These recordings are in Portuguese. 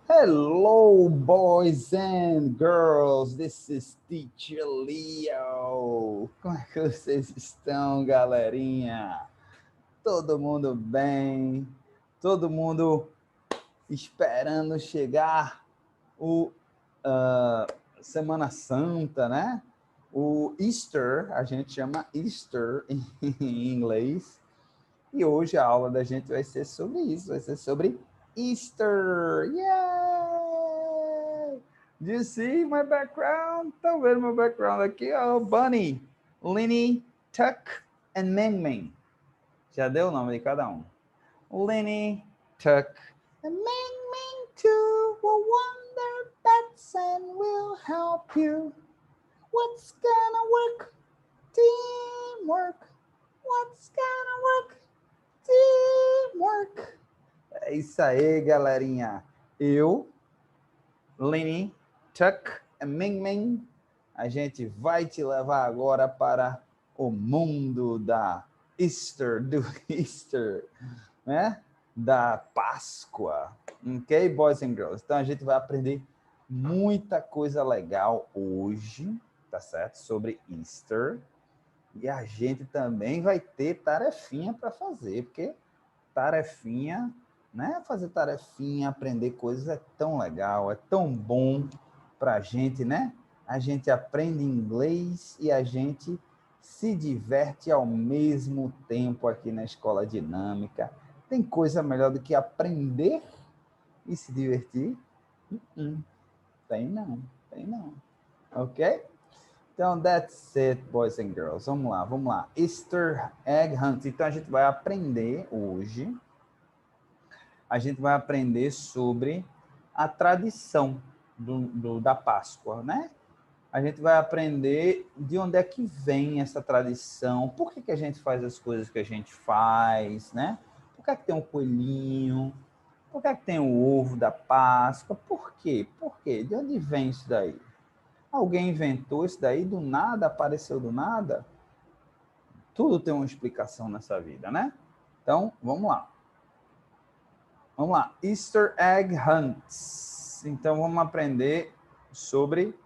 Hello, boys and girls. This is Teacher Leo. Como é que vocês estão, galerinha? Todo mundo bem? Todo mundo esperando chegar o Semana Santa, né? O Easter, a gente chama Easter em inglês. E hoje a aula da gente vai ser sobre isso, vai ser sobre Easter. Yay! Do you see my background? Estão vendo meu background aqui? Oh, Bunny, Linny, Tuck and Ming Ming. Já deu o nome de cada um. Linny, Tuck and Ming Ming too will wonder bets and will help you. What's gonna work? Teamwork. What's gonna work? Teamwork. É isso aí, galerinha. Eu, Lenny, Tuck e Ming Ming, a gente vai te levar agora para o mundo da Easter, do Easter, né? Da Páscoa. Ok, boys and girls? Então a gente vai aprender muita coisa legal hoje, tá certo? Sobre Easter. E a gente também vai ter tarefinha para fazer, porque tarefinha, né? Fazer tarefinha, aprender coisas é tão legal, é tão bom para a gente, né? A gente aprende inglês e a gente se diverte ao mesmo tempo aqui na Escola Dinâmica. Tem coisa melhor do que aprender e se divertir? Tem não, tem não. Ok? Então, that's it, boys and girls. Vamos lá, vamos lá. Easter Egg Hunt. Então, a gente vai aprender hoje, a gente vai aprender sobre a tradição da Páscoa, né? A gente vai aprender de onde é que vem essa tradição, por que a gente faz as coisas que a gente faz, né? Por que tem um coelhinho? Por que tem o ovo da Páscoa? Por quê? Por quê? De onde vem isso daí? Alguém inventou isso daí do nada, apareceu do nada? Tudo tem uma explicação nessa vida, né? Então, vamos lá. Vamos lá. Easter Egg Hunts. Então, vamos aprender sobre,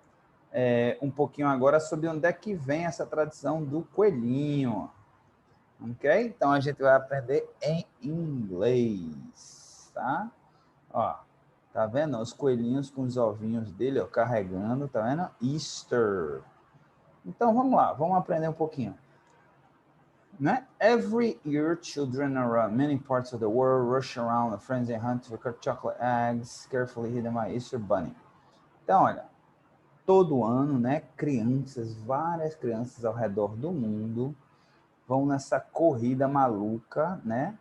um pouquinho agora, sobre onde é que vem essa tradição do coelhinho. Ok? Então, a gente vai aprender em inglês, tá? Ó, tá vendo? Os coelhinhos com os ovinhos dele, ó, carregando, tá vendo? Easter. Então, vamos lá. Vamos aprender um pouquinho. Né? Every year, children around many parts of the world rush around a frenzy hunt for chocolate eggs carefully hidden by Easter Bunny. Então, olha, todo ano, né, várias crianças ao redor do mundo vão nessa corrida maluca, né,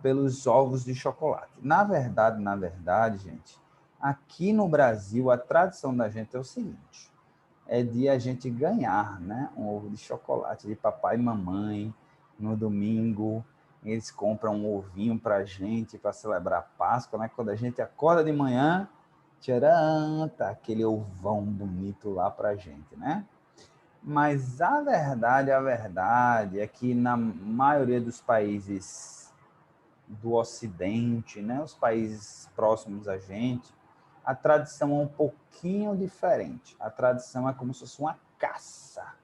pelos ovos de chocolate. Na verdade, gente, aqui no Brasil, a tradição da gente é o seguinte: é de a gente ganhar, né, um ovo de chocolate de papai e mamãe no domingo. Eles compram um ovinho para a gente para celebrar a Páscoa, né? Quando a gente acorda de manhã, tcharam, tá aquele ovão bonito lá para a gente, né? Mas a verdade é que na maioria dos países do Ocidente, né, os países próximos a gente, a tradição é um pouquinho diferente. A tradição é como se fosse uma caça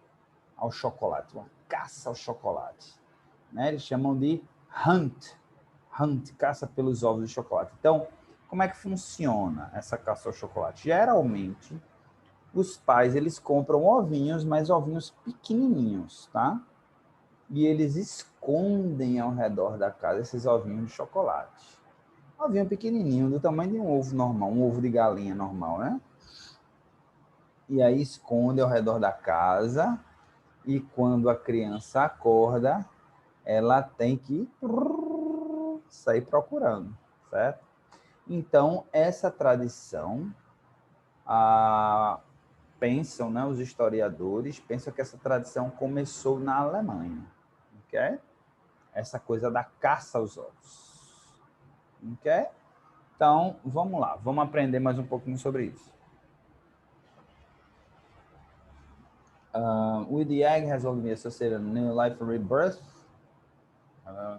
ao chocolate, uma caça ao chocolate. Né? Eles chamam de hunt, caça pelos ovos de chocolate. Então, como é que funciona essa caça ao chocolate? Geralmente, os pais eles compram ovinhos, mas ovinhos pequenininhos, tá? E eles escondem ao redor da casa esses ovinhos de chocolate. Ovinho pequenininho, do tamanho de um ovo normal, um ovo de galinha normal, né? E aí esconde ao redor da casa, e quando a criança acorda, ela tem que sair procurando, certo? Então, essa tradição, pensam, né, os historiadores, pensam que essa tradição começou na Alemanha, ok? Essa coisa da caça aos ovos, ok? Então, vamos lá, vamos aprender mais um pouquinho sobre isso. With the egg has always been associated with new life, rebirth,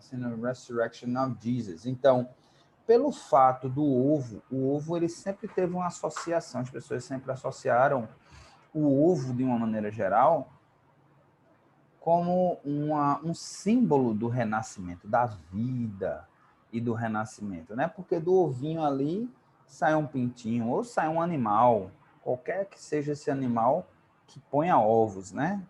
seen a resurrection of Jesus. Então, pelo fato do ovo, o ovo ele sempre teve uma associação, as pessoas sempre associaram o ovo, de uma maneira geral, como um símbolo do renascimento, da vida e do renascimento, né? Porque do ovinho ali sai um pintinho ou sai um animal, qualquer que seja esse animal que ponha ovos, né?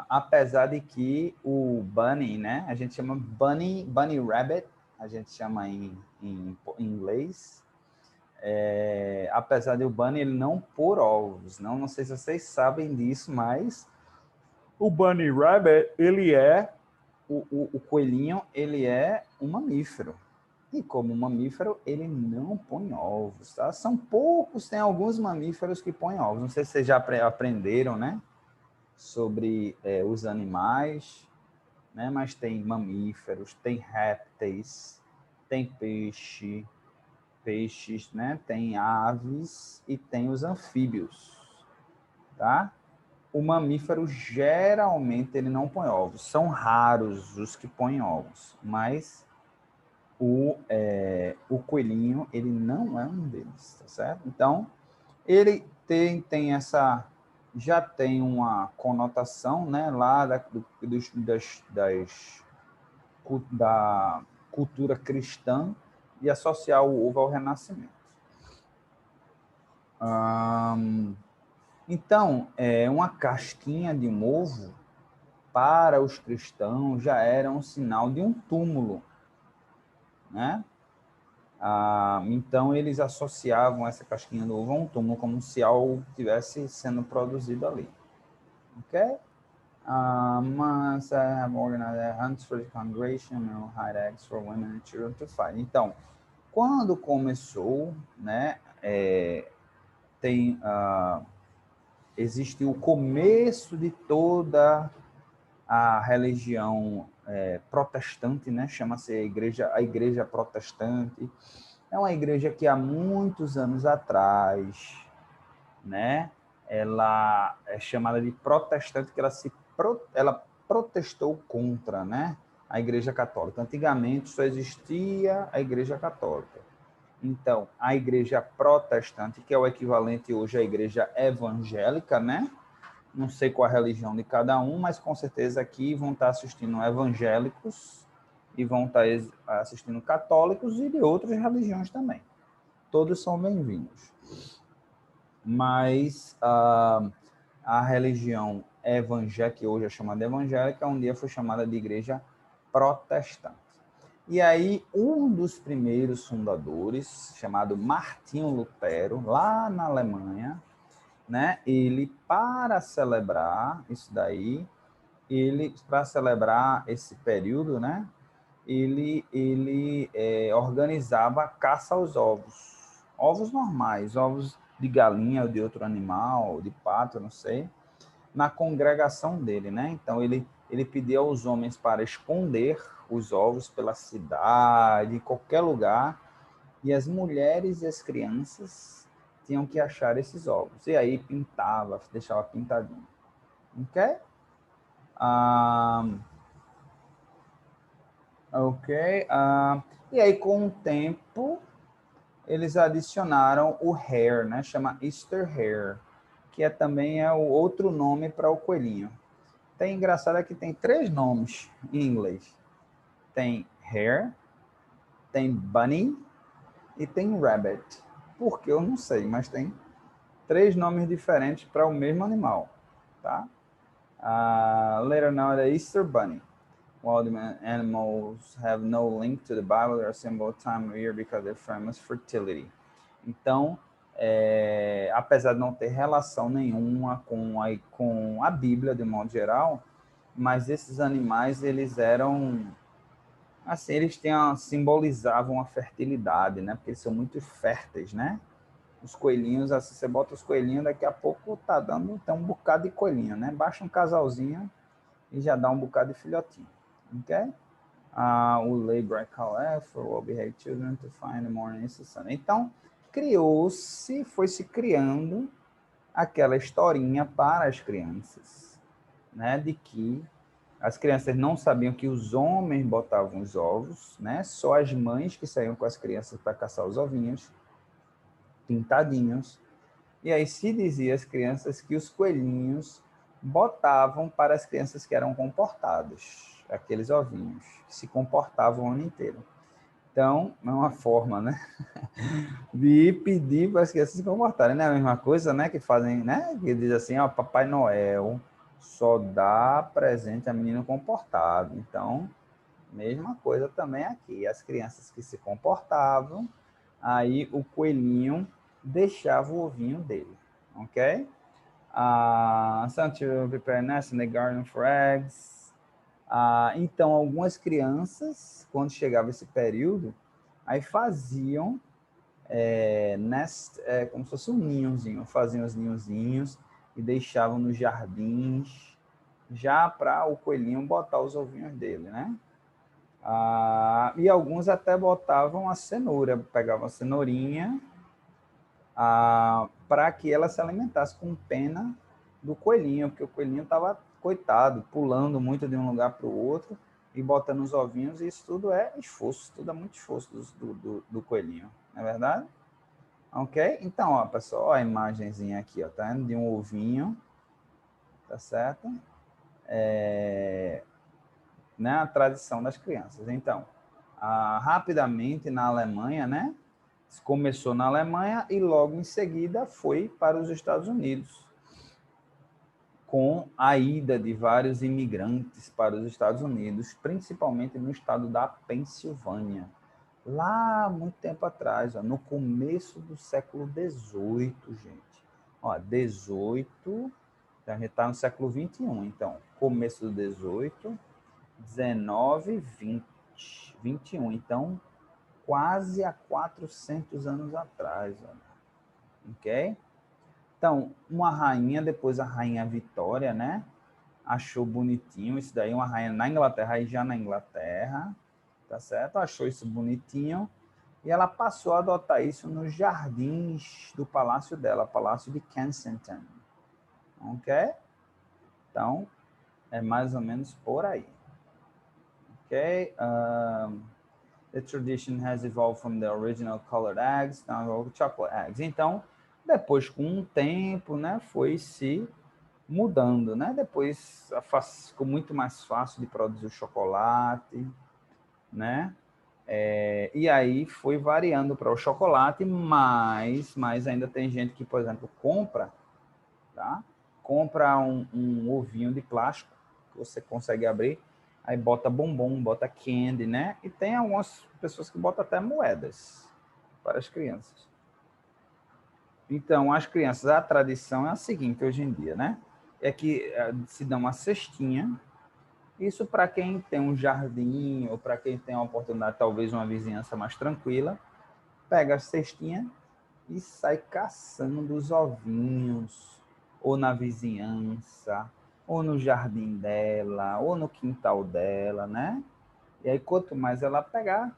Apesar de que o bunny, né? A gente chama bunny rabbit, a gente chama em inglês. Apesar de o bunny ele não pôr ovos, não sei se vocês sabem disso, mas o bunny rabbit, ele é, o coelhinho, ele é um mamífero. E como mamífero, ele não põe ovos, tá? São poucos, tem alguns mamíferos que põem ovos. Não sei se vocês já aprenderam, né? Sobre os animais, né? Mas tem mamíferos, tem répteis, tem peixes, né? Tem aves e tem os anfíbios, tá? O mamífero geralmente ele não põe ovos. São raros os que põem ovos, mas o coelhinho ele não é um deles, tá certo? Então ele tem essa, já tem uma conotação, né, lá da cultura cristã de associar o ovo ao renascimento. Então, uma casquinha de um ovo, para os cristãos, já era um sinal de um túmulo, né? Então, eles associavam essa casquinha do ovo a um túmulo, como se algo estivesse sendo produzido ali. Ok? Mas I have organized hunts for the congregation and hide eggs for women and children to fight. Então, quando começou, né, existe o começo de toda a religião protestante, né? Chama-se a igreja protestante. É uma igreja que há muitos anos atrás, né? Ela é chamada de protestante, que ela protestou contra, né? A igreja católica. Antigamente só existia a igreja católica. Então, a igreja protestante, que é o equivalente hoje à igreja evangélica, né? Não sei qual a religião de cada um, mas com certeza aqui vão estar assistindo evangélicos e vão estar assistindo católicos e de outras religiões também. Todos são bem-vindos. Mas a religião evangélica, que hoje é chamada evangélica, um dia foi chamada de igreja protestante. E aí, um dos primeiros fundadores, chamado Martinho Lutero, lá na Alemanha, né? Ele, para celebrar isso daí, para celebrar esse período, né? Ele organizava a caça aos ovos normais, ovos de galinha ou de outro animal, de pato, não sei, na congregação dele, né? Então ele pedia aos homens para esconder os ovos pela cidade, em qualquer lugar, e as mulheres e as crianças tinham que achar esses ovos. E aí pintava, deixava pintadinho. Ok? E aí, com o tempo, eles adicionaram o hare, né? Chama Easter hare, que também é o outro nome para o coelhinho. Tem engraçado é que tem 3 nomes em inglês. Tem hare, tem bunny e tem rabbit. Por que eu não sei, mas tem 3 nomes diferentes para o mesmo animal, tá? Later now, the Easter bunny. While the animals have no link to the Bible, they're a symbol of time of year because they're famous fertility. Então, apesar de não ter relação nenhuma com a Bíblia, de modo geral, mas esses animais, eles eram, assim, simbolizavam a fertilidade, né? Porque eles são muito férteis, né? Os coelhinhos, assim, você bota os coelhinhos, daqui a pouco tem um bocado de coelhinho, né? Baixa um casalzinho e já dá um bocado de filhotinho, ok? Will lay bright color for well-behaved children to find the morning sun. Então, foi se criando aquela historinha para as crianças, né? De que As crianças não sabiam que os homens botavam os ovos, né? Só as mães que saíam com as crianças para caçar os ovinhos, pintadinhos. E aí se dizia às crianças que os coelhinhos botavam para as crianças que eram comportadas, aqueles ovinhos, que se comportavam o ano inteiro. Então, é uma forma, né, de pedir para as crianças se comportarem. Não é a mesma coisa, né, que fazem, né, que diz assim, ó, Papai Noel só dá presente a menino comportado. Então, mesma coisa também aqui. As crianças que se comportavam, aí o coelhinho deixava o ovinho dele, ok? Some children prepare nests in the garden for eggs. Então, algumas crianças, quando chegava esse período, aí faziam nest, como se fosse um ninhozinho, faziam os ninhozinhos e deixavam nos jardins, já para o coelhinho botar os ovinhos dele, né? E alguns até botavam a cenoura, pegavam a cenourinha para que ela se alimentasse com pena do coelhinho, porque o coelhinho estava, coitado, pulando muito de um lugar para o outro e botando os ovinhos, e isso tudo é esforço, tudo é muito esforço do coelhinho, não é verdade? Ok? Então, ó, pessoal, ó a imagenzinha aqui, ó, tá vendo? De um ovinho, tá certo? Né? A tradição das crianças. Então, rapidamente na Alemanha, né? Começou na Alemanha e logo em seguida foi para os Estados Unidos, com a ida de vários imigrantes para os Estados Unidos, principalmente no estado da Pensilvânia. Lá, muito tempo atrás, ó, no começo do século XVIII, gente. Ó, 18, a gente está no século XXI, então, começo do 18, 19, 20, 21. Então, quase há 400 anos atrás, ó. Ok? Então, uma rainha, depois a rainha Vitória, né? Achou bonitinho, isso daí, uma rainha na Inglaterra, aí já na Inglaterra, tá certo? Achou isso bonitinho e ela passou a adotar isso nos jardins do palácio dela, Palácio de Kensington, ok? Então, é mais ou menos por aí, ok? The tradition has evolved from the original colored eggs, now chocolate eggs. Então, depois, com um tempo, né, foi se mudando, né? Depois ficou muito mais fácil de produzir o chocolate, né? E aí foi variando para o chocolate, mas ainda tem gente que, por exemplo, compra, tá? Compra um ovinho de plástico que você consegue abrir, aí bota bombom, bota candy, né? E tem algumas pessoas que botam até moedas para as crianças. Então, as crianças, a tradição é a seguinte hoje em dia, né? É que se dá uma cestinha. Isso para quem tem um jardim ou para quem tem uma oportunidade, talvez uma vizinhança mais tranquila, pega a cestinha e sai caçando os ovinhos, ou na vizinhança, ou no jardim dela, ou no quintal dela, né? E aí, quanto mais ela pegar,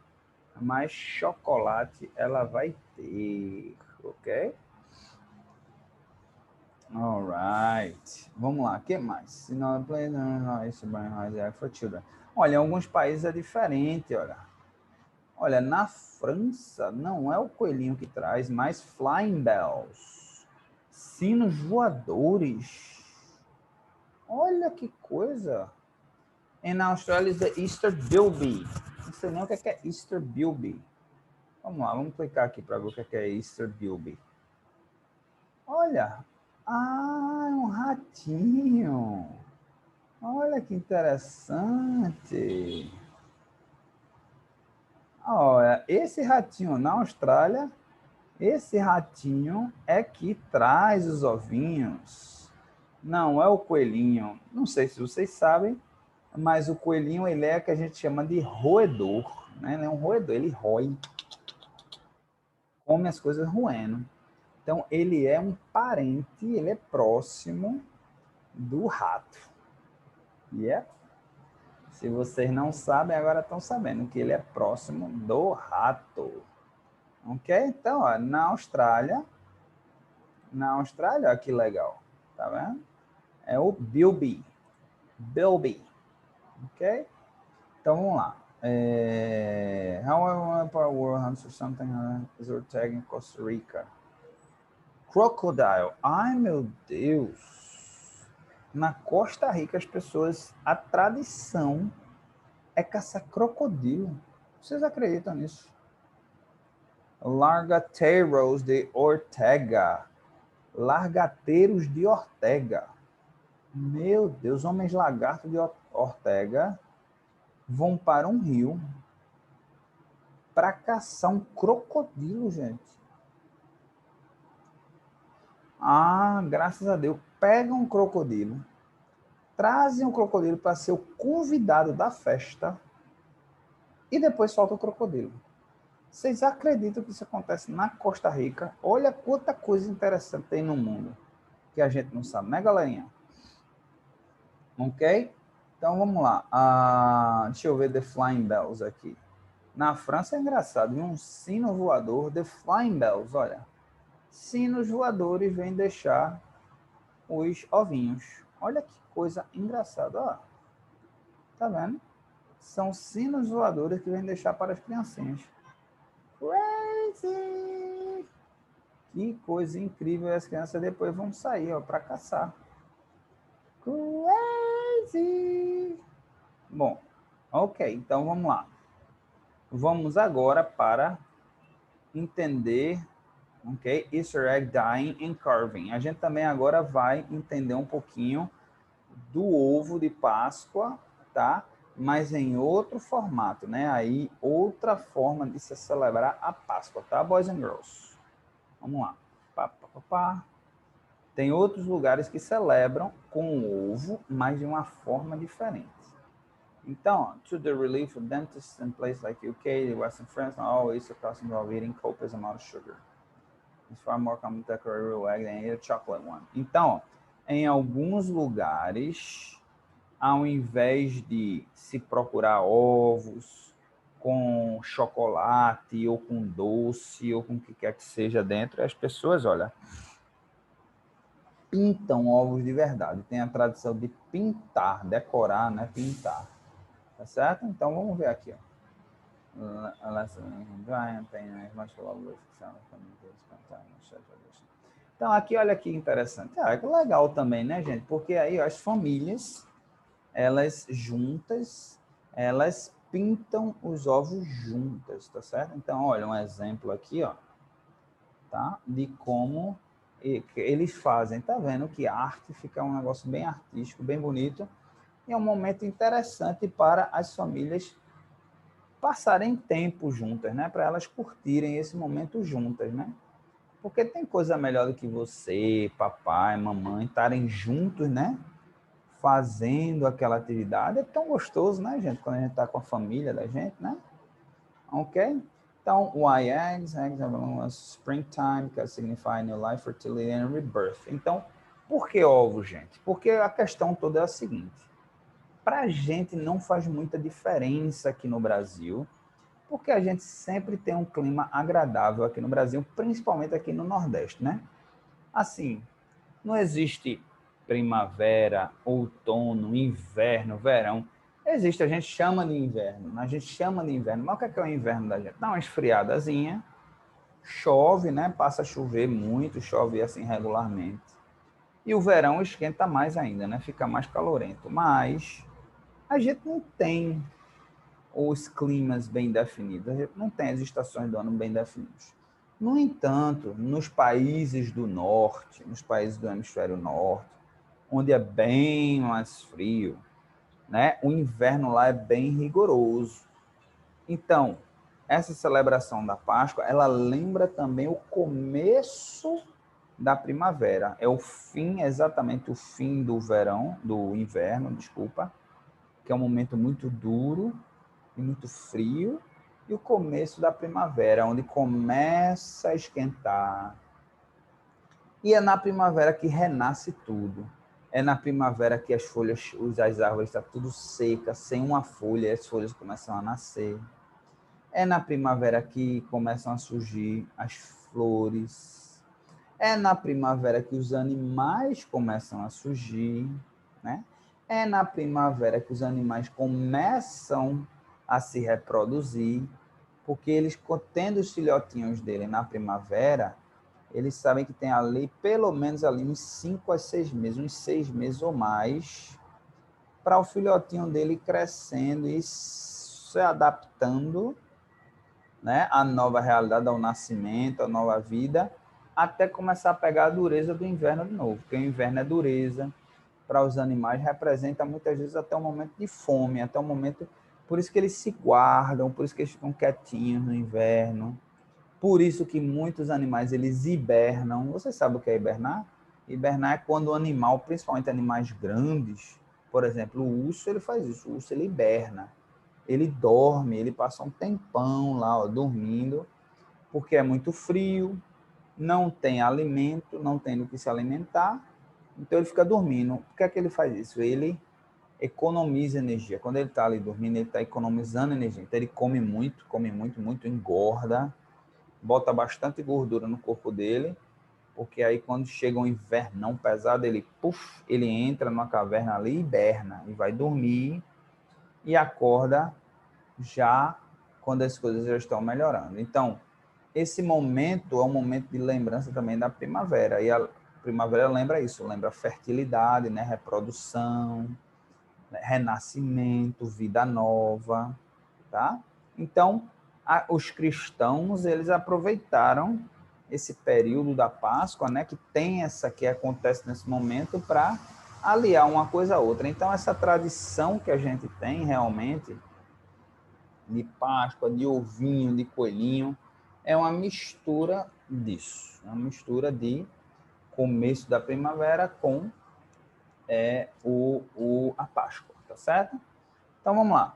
mais chocolate ela vai ter, ok? Alright. Vamos lá, o que mais? For children. Olha, em alguns países é diferente, olha. Olha, na França não é o coelhinho que traz, mas flying bells. Sinos voadores. Olha que coisa. E na Austrália é Easter Bilby. Não sei nem o que é Easter Bilby. Vamos lá, vamos clicar aqui para ver o que é Easter Bilby. Olha. É um ratinho. Olha que interessante. Olha, esse ratinho na Austrália, esse ratinho é que traz os ovinhos. Não é o coelhinho. Não sei se vocês sabem, mas o coelhinho ele é o que a gente chama de roedor, né? Ele é um roedor, ele rói, come as coisas roendo. Então ele é um parente, ele é próximo do rato. E se vocês não sabem, agora estão sabendo que ele é próximo do rato. Ok? Então, ó, na Austrália, olha que legal. Tá vendo? É o Bilby. Bilby. Ok? Então, vamos lá. How I want to world hunt for something is our tag in Costa Rica. Crocodile. Ai, meu Deus. Na Costa Rica, as pessoas, a tradição é caçar crocodilo. Vocês acreditam nisso? Largateiros de Ortega. Largateiros de Ortega. Meu Deus, homens lagartos de Ortega vão para um rio para caçar um crocodilo, gente. Ah, graças a Deus. Pegam um crocodilo, trazem um crocodilo para ser o convidado da festa e depois soltam o crocodilo. Vocês acreditam que isso acontece na Costa Rica? Olha quanta coisa interessante tem no mundo que a gente não sabe, né, galerinha? Ok? Então vamos lá. Deixa eu ver The Flying Bells aqui. Na França é engraçado, um sino voador, The Flying Bells, olha. Sinos voadores vêm deixar os ovinhos. Olha que coisa engraçada, ó. Tá vendo? São sinos voadores que vêm deixar para as criancinhas. Crazy! Que coisa incrível. E as crianças depois vão sair, ó, para caçar. Crazy! Bom, ok, então vamos lá. Vamos agora para entender, ok? Easter egg dyeing and carving. A gente também agora vai entender um pouquinho do ovo de Páscoa, tá? Mas em outro formato, né? Aí, outra forma de se celebrar a Páscoa, tá, boys and girls? Vamos lá. Pá, pá, pá, pá. Tem outros lugares que celebram com o ovo, mas de uma forma diferente. Então, to the relief of dentists in places like UK, Western France, not always accustomed to eating copious amount of sugar. It's far more common to decorate a real egg than eat a chocolate one. Então, em alguns lugares, ao invés de se procurar ovos com chocolate ou com doce ou com o que quer que seja dentro, as pessoas, olha, pintam ovos de verdade. Tem a tradição de pintar, decorar, né? Pintar. Tá certo? Então vamos ver aqui, ó. Então aqui, olha que interessante. Que legal também, né, gente? Porque aí ó, as famílias, elas juntas, elas pintam os ovos juntas, tá certo? Então, olha, um exemplo aqui, ó, tá? De como eles fazem. Tá vendo que a arte fica um negócio bem artístico, bem bonito. E é um momento interessante para as famílias passarem tempo juntas, né? Para elas curtirem esse momento juntas, né? Porque tem coisa melhor do que você, papai, mamãe, estarem juntos, né? Fazendo aquela atividade. É tão gostoso, né, gente? Quando a gente está com a família da gente, né? Ok? Então, why eggs? Eggs are springtime, que signify new life, fertility and rebirth. Então, por que ovos, gente? Porque a questão toda é a seguinte. Para a gente não faz muita diferença aqui no Brasil, porque a gente sempre tem um clima agradável aqui no Brasil, principalmente aqui no Nordeste, né? Assim, não existe primavera, outono, inverno, verão. Existe, a gente chama de inverno, a gente chama de inverno. Mas o que é o inverno da gente? Dá uma esfriadazinha, chove, né? Passa a chover muito, chove assim regularmente. E o verão esquenta mais ainda, né? Fica mais calorento. Mas a gente não tem os climas bem definidos, a gente não tem as estações do ano bem definidas. No entanto, nos países do norte, nos países do hemisfério norte, onde é bem mais frio, né? O inverno lá é bem rigoroso. Então, essa celebração da Páscoa, ela lembra também o começo da primavera. É o fim, exatamente o fim do verão, do inverno, desculpa, que é um momento muito duro e muito frio, e o começo da primavera, onde começa a esquentar. E é na primavera que renasce tudo. É na primavera que as folhas, as árvores estão tudo secas, sem uma folha, as folhas começam a nascer. É na primavera que começam a surgir as flores. É na primavera que os animais começam a surgir, né? É na primavera que os animais começam a se reproduzir, porque eles, tendo os filhotinhos dele na primavera, eles sabem que tem ali, pelo menos ali, uns 5 a 6 meses, uns 6 meses ou mais, para o filhotinho dele crescendo e se adaptando, né, à nova realidade, ao nascimento, à nova vida, até começar a pegar a dureza do inverno de novo, porque o inverno é dureza, para os animais representa muitas vezes até um momento de fome, até um momento, por isso que eles se guardam, por isso que eles ficam quietinhos no inverno, por isso que muitos animais eles hibernam. Você sabe o que é hibernar? Hibernar é quando o animal, principalmente animais grandes, por exemplo, o urso, ele faz isso, o urso ele hiberna, ele dorme, ele passa um tempão lá, ó, dormindo, porque é muito frio, não tem alimento, não tem do que se alimentar, então ele fica dormindo. Por que é que ele faz isso? Ele economiza energia. Quando ele está ali dormindo, ele está economizando energia. Então ele come muito, muito, engorda, bota bastante gordura no corpo dele, porque aí quando chega um invernão pesado, ele entra numa caverna ali, hiberna e vai dormir e acorda já quando as coisas já estão melhorando. Então, esse momento é um momento de lembrança também da primavera. E a primavera lembra isso, lembra fertilidade, né? Reprodução, né? Renascimento, vida nova, tá? Então, os cristãos, eles aproveitaram esse período da Páscoa, né? Que acontece nesse momento para aliar uma coisa a outra. Então, essa tradição que a gente tem realmente de Páscoa, de ovinho, de coelhinho, é uma mistura disso. É uma mistura de começo da primavera com a Páscoa, tá certo? Então vamos lá.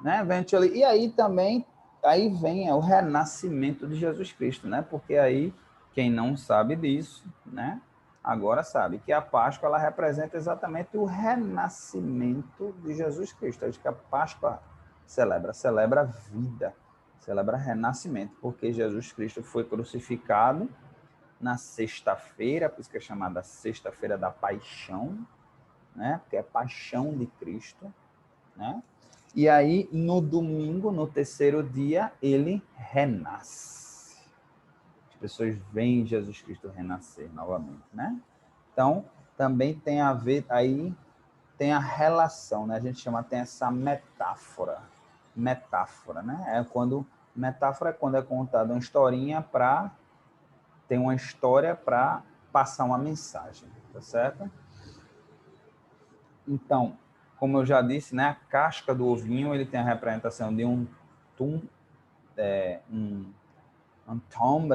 Né, eventually, e aí também aí vem o renascimento de Jesus Cristo, né? Porque aí quem não sabe disso, né? Agora sabe que a Páscoa ela representa exatamente o renascimento de Jesus Cristo. Acho que a Páscoa celebra a vida, celebra renascimento, porque Jesus Cristo foi crucificado na sexta-feira, por isso que é chamada Sexta-feira da Paixão, né? Porque é paixão de Cristo, né? E aí, no domingo, no terceiro dia, ele renasce. As pessoas veem Jesus Cristo renascer novamente, né? Então, também tem a ver, aí tem a relação, né? A gente tem essa metáfora. Metáfora, né? Metáfora é quando é contada uma historinha para... Tem uma história para passar uma mensagem, tá certo? Então, como eu já disse, né, a casca do ovinho ele tem a representação de um tomb,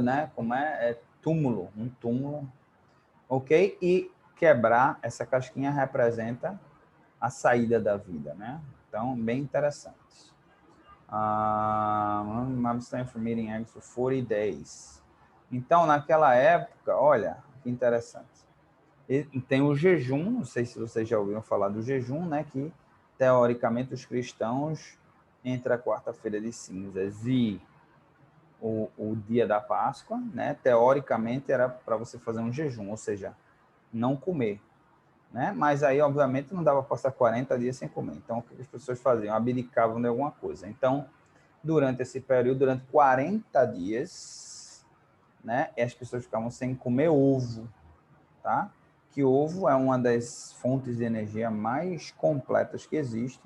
né? Como é túmulo, um túmulo, ok? E quebrar essa casquinha representa a saída da vida, né? Então, bem interessante. I'm abstaining from eating eggs for 40 days. Então, naquela época, olha, que interessante. E tem o jejum, não sei se vocês já ouviram falar do jejum, né? Que, teoricamente, os cristãos, entre a quarta-feira de cinzas e o dia da Páscoa, né? Teoricamente, era para você fazer um jejum, ou seja, não comer, né? Mas aí, obviamente, não dava para passar 40 dias sem comer. Então, o que as pessoas faziam? Abdicavam de alguma coisa. Então, durante esse período, durante 40 dias, né? As pessoas ficavam sem comer ovo, tá? Que ovo é uma das fontes de energia mais completas que existe,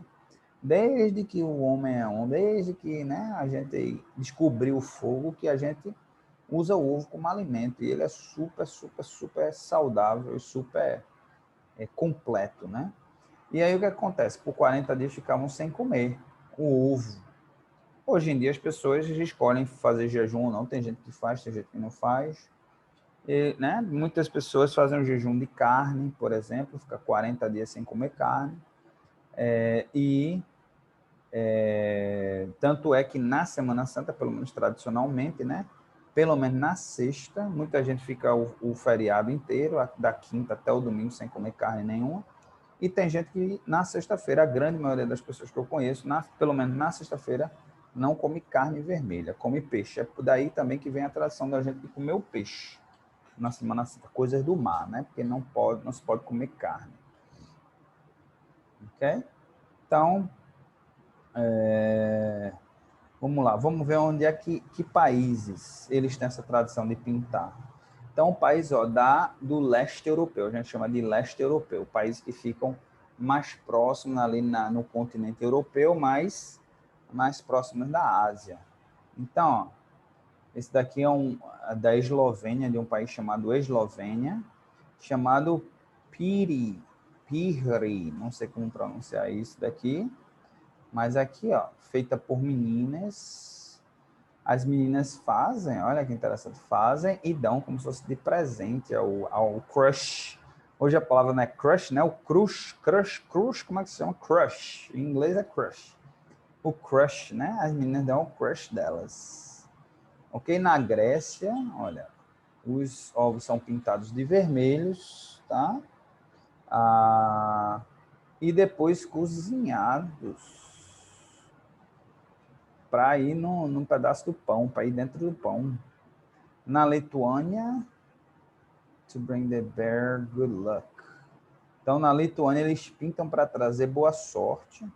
desde que o homem é homem, desde que, né, a gente descobriu o fogo, que a gente usa o ovo como alimento, e ele é super, super, super saudável e super completo, né? E aí o que acontece? Por 40 dias ficavam sem comer o ovo. Hoje em dia as pessoas escolhem fazer jejum ou não, tem gente que faz, tem gente que não faz. E, né, muitas pessoas fazem um jejum de carne, por exemplo, fica 40 dias sem comer carne. Tanto é que na Semana Santa, pelo menos tradicionalmente, né, pelo menos na sexta, muita gente fica o feriado inteiro, da quinta até o domingo, sem comer carne nenhuma. E tem gente que na sexta-feira, a grande maioria das pessoas que eu conheço, pelo menos na sexta-feira, não come carne vermelha, come peixe. É por daí também que vem a tradição da gente de comer o peixe. na Semana Santa, coisas do mar, né? Porque não se pode comer carne. Ok? Então, vamos lá, vamos ver onde é que países eles têm essa tradição de pintar. Então, o país do leste europeu, a gente chama de leste europeu, países que ficam mais próximos ali no continente europeu, mais próximos da Ásia. Então, ó, esse daqui é da Eslovênia, de um país chamado Eslovênia, chamado Piri, não sei como pronunciar isso daqui, mas aqui, ó, feita por meninas. As meninas fazem, olha que interessante, fazem e dão como se fosse de presente ao crush. Hoje a palavra não é crush, né? O crush, como é que se chama? Crush. Em inglês é crush. O crush, né? As meninas dão o crush delas. Ok? Na Grécia, olha, os ovos são pintados de vermelhos, tá? E depois cozinhados para ir num pedaço do pão, para ir dentro do pão. Na Lituânia, to bring the bear good luck. Então, na Lituânia, eles pintam para trazer boa sorte.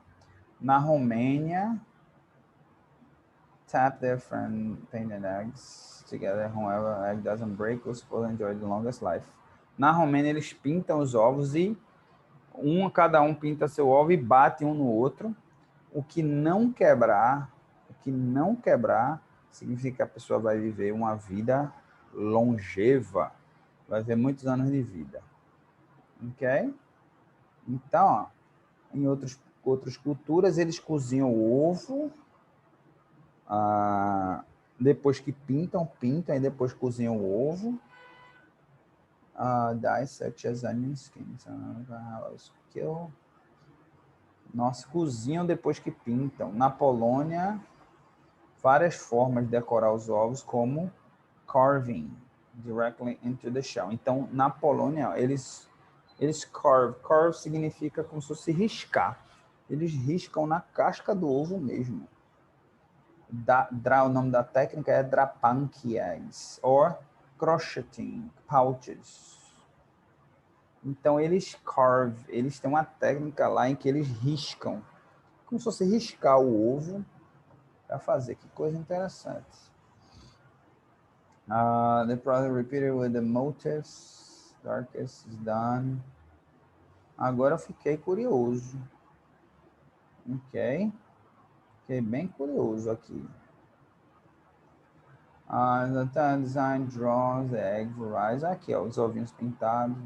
Na Romênia, tap their friend painted eggs together, however egg doesn't break, will supposed enjoy the longest life. Na Romênia, eles pintam os ovos e cada um pinta seu ovo e bate um no outro. O que não quebrar, significa que a pessoa vai viver uma vida longeva, vai ter muitos anos de vida. Ok? Então, ó, em outras culturas, eles cozinham o ovo, depois que pintam e depois cozinham o ovo. Dyes such as onion skins. Nossa, cozinham depois que pintam. Na Polônia, várias formas de decorar os ovos, como carving directly into the shell. Então, na Polônia, eles carve. Carve significa como se fosse riscar. Eles riscam na casca do ovo mesmo. O nome da técnica é drapanki eggs, or crocheting pouches. Então, eles têm uma técnica lá em que eles riscam, como se fosse riscar o ovo para fazer. Que coisa interessante. The process repeated with the motifs, darkest is done. Agora eu fiquei curioso. Ok. Fiquei bem curioso aqui. The design draws the egg varieties. Aqui, ó, os ovinhos pintados.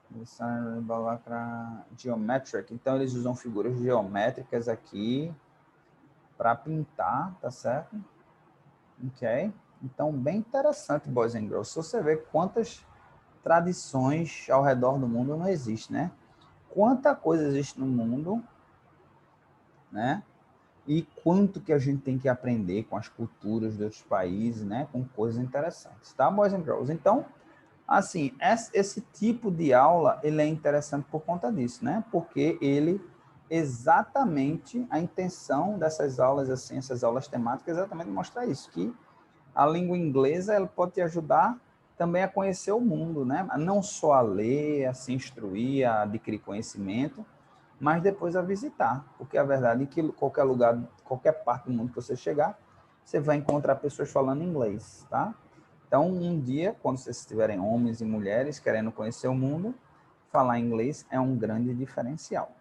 Design geometric. Então, eles usam figuras geométricas aqui para pintar, tá certo? Ok. Então, bem interessante, Boys and Girls. Se você vê quantas tradições ao redor do mundo não existe, né? Quanta coisa existe no mundo, né? E quanto que a gente tem que aprender com as culturas de outros países, né? Com coisas interessantes, tá, Boys and Girls? Então, assim, esse tipo de aula, ele é interessante por conta disso, né? Porque ele, exatamente, a intenção dessas aulas, assim, essas aulas temáticas, é exatamente mostrar isso, que a língua inglesa, ela pode te ajudar também a conhecer o mundo, né? Não só a ler, a se instruir, a adquirir conhecimento, mas depois a visitar, porque a verdade é que qualquer lugar, qualquer parte do mundo que você chegar, você vai encontrar pessoas falando inglês, tá? Então, um dia, quando vocês estiverem homens e mulheres querendo conhecer o mundo, falar inglês é um grande diferencial.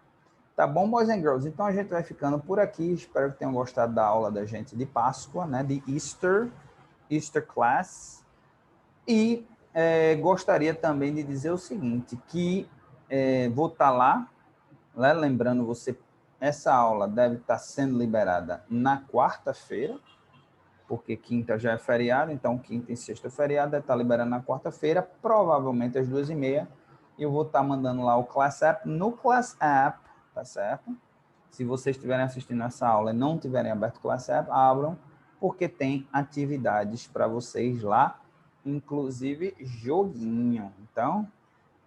Tá bom, boys and girls? Então, a gente vai ficando por aqui. Espero que tenham gostado da aula da gente de Páscoa, né? De Easter Class. E gostaria também de dizer o seguinte, que vou estar lá, né? Lembrando você, essa aula deve estar sendo liberada na quarta-feira, porque quinta já é feriado, então quinta e sexta é feriado, deve estar liberando na quarta-feira, provavelmente às 2h30, e eu vou estar mandando lá o Class App no Class App, tá certo? Se vocês estiverem assistindo essa aula e não tiverem aberto o Class App, abram, porque tem atividades para vocês lá, inclusive joguinho. Então,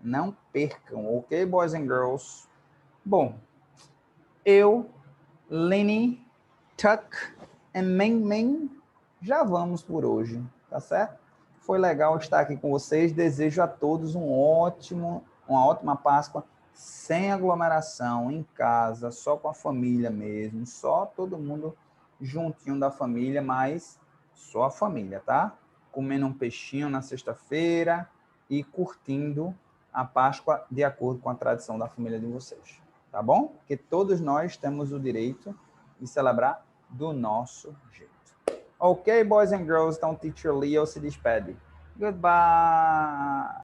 não percam, ok, boys and girls? Bom, eu, Lenny, Tuck e Meng Meng já vamos por hoje, tá certo? Foi legal estar aqui com vocês. Desejo a todos uma ótima Páscoa, sem aglomeração, em casa, só com a família mesmo, só todo mundo juntinho da família, mas só a família, tá? Comendo um peixinho na sexta-feira e curtindo a Páscoa de acordo com a tradição da família de vocês, tá bom? Porque todos nós temos o direito de celebrar do nosso jeito. Ok, boys and girls, então Teacher Leo se despede. Goodbye!